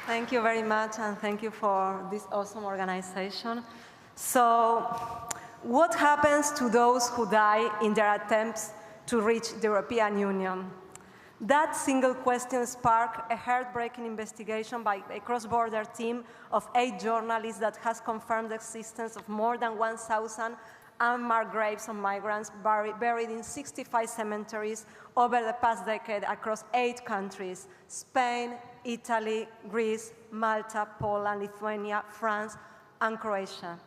Thank you very much, and thank you for this awesome organization. So, what happens to those who die in their attempts to reach the European Union? That single question sparked a heartbreaking investigation by a cross-border team of 8 journalists that has confirmed the existence of more than 1,000 unmarked graves of migrants buried in 65 cemeteries over the past decade across 8 countries: Spain, Italy, Greece, Malta, Poland, Lithuania, France, and Croatia.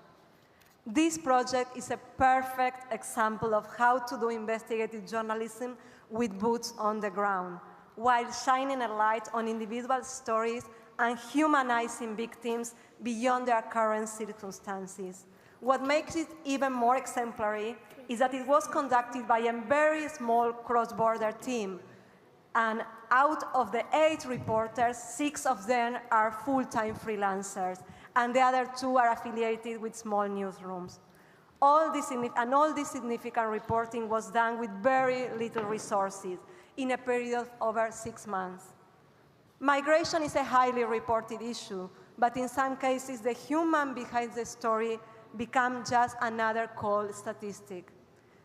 This project is a perfect example of how to do investigative journalism with boots on the ground, while shining a light on individual stories and humanizing victims beyond their current circumstances. What makes it even more exemplary is that it was conducted by a very small cross-border team, and out of the 8 reporters, 6 of them are full-time freelancers, and the other 2 are affiliated with small newsrooms. All this significant reporting was done with very little resources in a period of over 6 months. Migration is a highly reported issue, but in some cases, the human behind the story becomes just another cold statistic.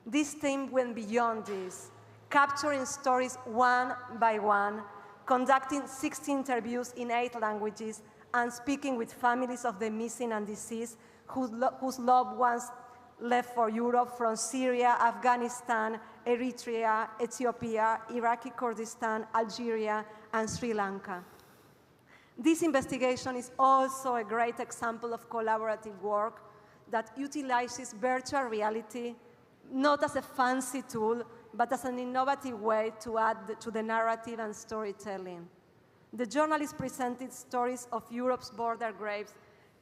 This team went beyond this, capturing stories one by one, conducting 60 interviews in 8 languages, and speaking with families of the missing and deceased whose loved ones left for Europe from Syria, Afghanistan, Eritrea, Ethiopia, Iraqi Kurdistan, Algeria, and Sri Lanka. This investigation is also a great example of collaborative work that utilizes virtual reality not as a fancy tool, but as an innovative way to add to the narrative and storytelling. The journalists presented stories of Europe's border graves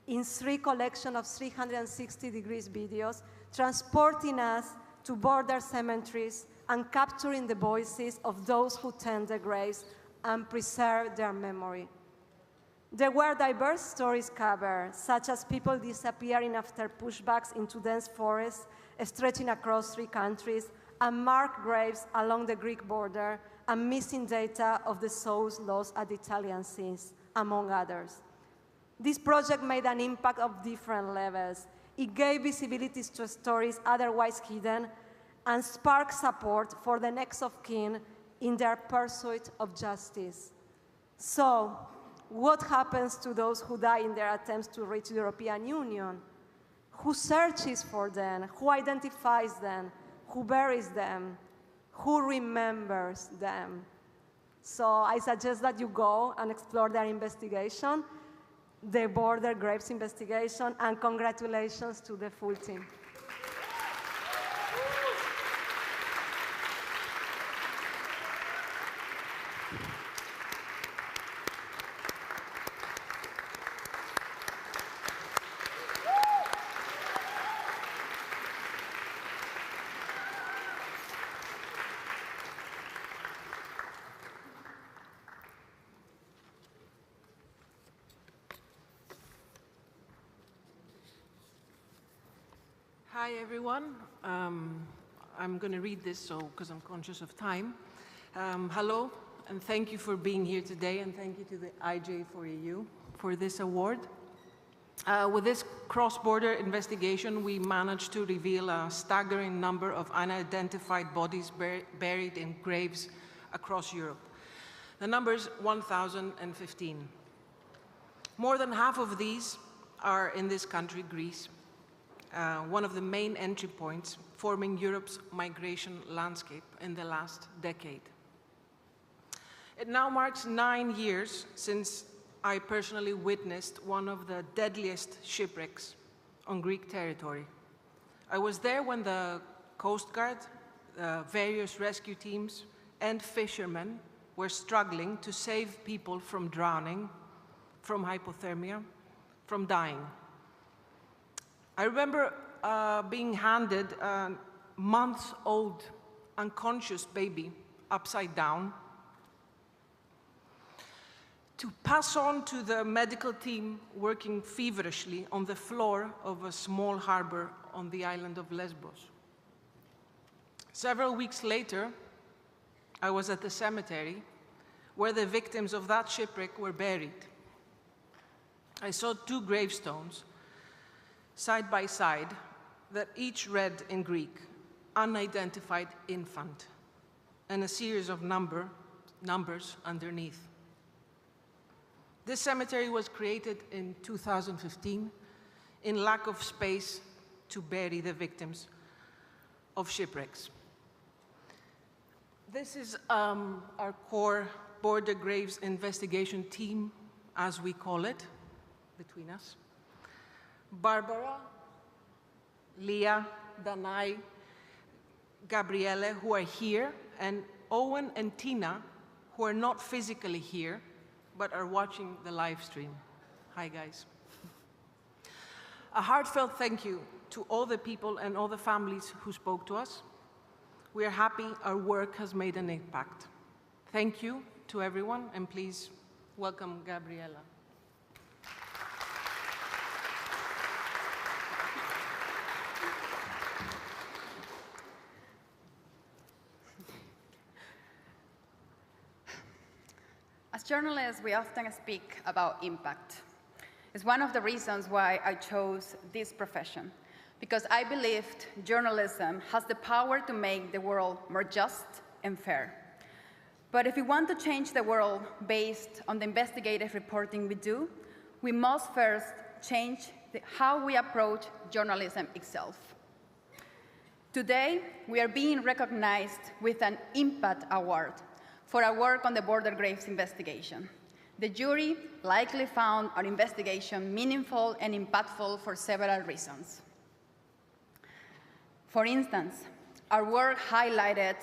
in 3 collections of 360-degree videos, transporting us to border cemeteries and capturing the voices of those who tend the graves and preserve their memory. There were diverse stories covered, such as people disappearing after pushbacks into dense forests stretching across 3 countries, unmarked graves along the Greek border, and missing data of the souls lost at the Italian seas, among others. This project made an impact of different levels. It gave visibility to stories otherwise hidden and sparked support for the next of kin in their pursuit of justice. So, what happens to those who die in their attempts to reach the European Union? Who searches for them? Who identifies them? Who buries them? Who remembers them? So I suggest that you go and explore their investigation, the border graves investigation, and congratulations to the full team. Hi, everyone. I'm going to read this because I'm conscious of time. Hello, and thank you for being here today, and thank you to the IJ4EU for this award. With this cross-border investigation, we managed to reveal a staggering number of unidentified bodies buried in graves across Europe. The number is 1,015. More than half of these are in this country, Greece, one of the main entry points forming Europe's migration landscape in the last decade. It now marks 9 years since I personally witnessed one of the deadliest shipwrecks on Greek territory. I was there when the Coast Guard, various rescue teams, and fishermen were struggling to save people from drowning, from hypothermia, from dying. I remember being handed a months-old unconscious baby upside down to pass on to the medical team working feverishly on the floor of a small harbor on the island of Lesbos. Several weeks later, I was at the cemetery where the victims of that shipwreck were buried. I saw two gravestones side by side that each read in Greek, unidentified infant, and a series of numbers underneath. This cemetery was created in 2015 in lack of space to bury the victims of shipwrecks. This is our core border graves investigation team, as we call it, between us. Barbara, Leah, Danai, Gabriele, who are here, and Owen and Tina, who are not physically here, but are watching the live stream. Hi, guys. A heartfelt thank you to all the people and all the families who spoke to us. We are happy our work has made an impact. Thank you to everyone, and please welcome Gabriela. As journalists, we often speak about impact. It's one of the reasons why I chose this profession, because I believed journalism has the power to make the world more just and fair. But if we want to change the world based on the investigative reporting we do, we must first change how we approach journalism itself. Today, we are being recognized with an Impact Award for our work on the border graves investigation. The jury likely found our investigation meaningful and impactful for several reasons. For instance, our work highlighted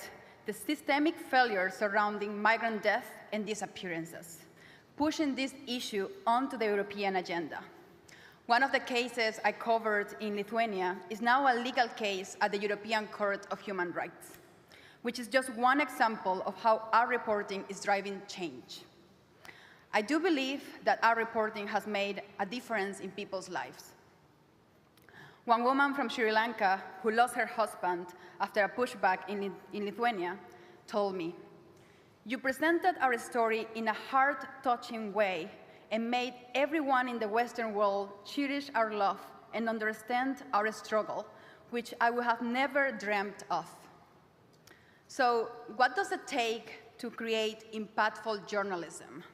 the systemic failures surrounding migrant death and disappearances, pushing this issue onto the European agenda. One of the cases I covered in Lithuania is now a legal case at the European Court of Human Rights, which is just one example of how our reporting is driving change. I do believe that our reporting has made a difference in people's lives. One woman from Sri Lanka who lost her husband after a pushback in Lithuania told me, "You presented our story in a heart-touching way and made everyone in the Western world cherish our love and understand our struggle, which I would have never dreamt of." So, what does it take to create impactful journalism?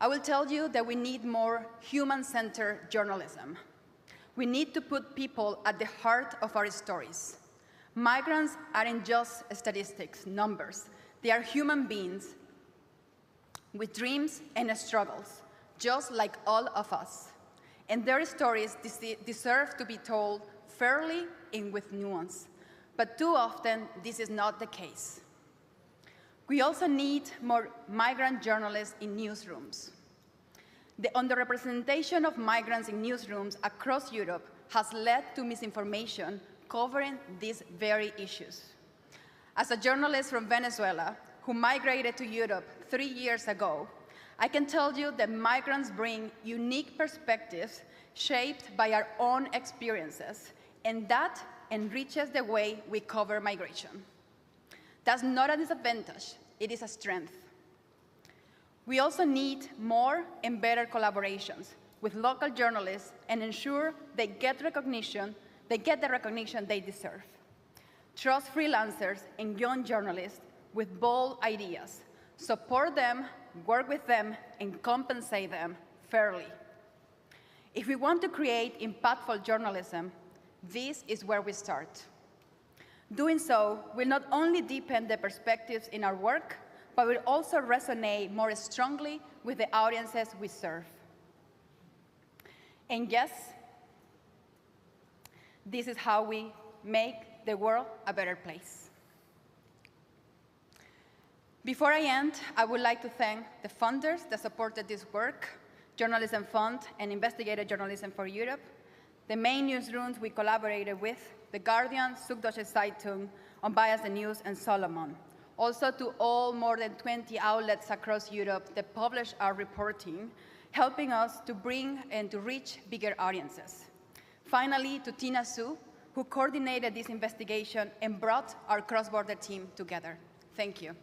I will tell you that we need more human-centered journalism. We need to put people at the heart of our stories. Migrants aren't just statistics, numbers. They are human beings with dreams and struggles, just like all of us. And their stories deserve to be told fairly and with nuance. But too often, this is not the case. We also need more migrant journalists in newsrooms. The underrepresentation of migrants in newsrooms across Europe has led to misinformation covering these very issues. As a journalist from Venezuela who migrated to Europe 3 years ago, I can tell you that migrants bring unique perspectives shaped by our own experiences, and that enriches the way we cover migration. That's not a disadvantage, it is a strength. We also need more and better collaborations with local journalists and ensure they get the recognition they deserve. Trust freelancers and young journalists with bold ideas. Support them, work with them, and compensate them fairly. If we want to create impactful journalism, this is where we start. Doing so will not only deepen the perspectives in our work, but will also resonate more strongly with the audiences we serve. And yes, this is how we make the world a better place. Before I end, I would like to thank the funders that supported this work, Journalism Fund and Investigative Journalism for Europe, the main newsrooms we collaborated with, The Guardian, Süddeutsche Zeitung, Unbias, and Solomon. Also to all more than 20 outlets across Europe that publish our reporting, helping us to bring and to reach bigger audiences. Finally, to Tina Su, who coordinated this investigation and brought our cross-border team together. Thank you.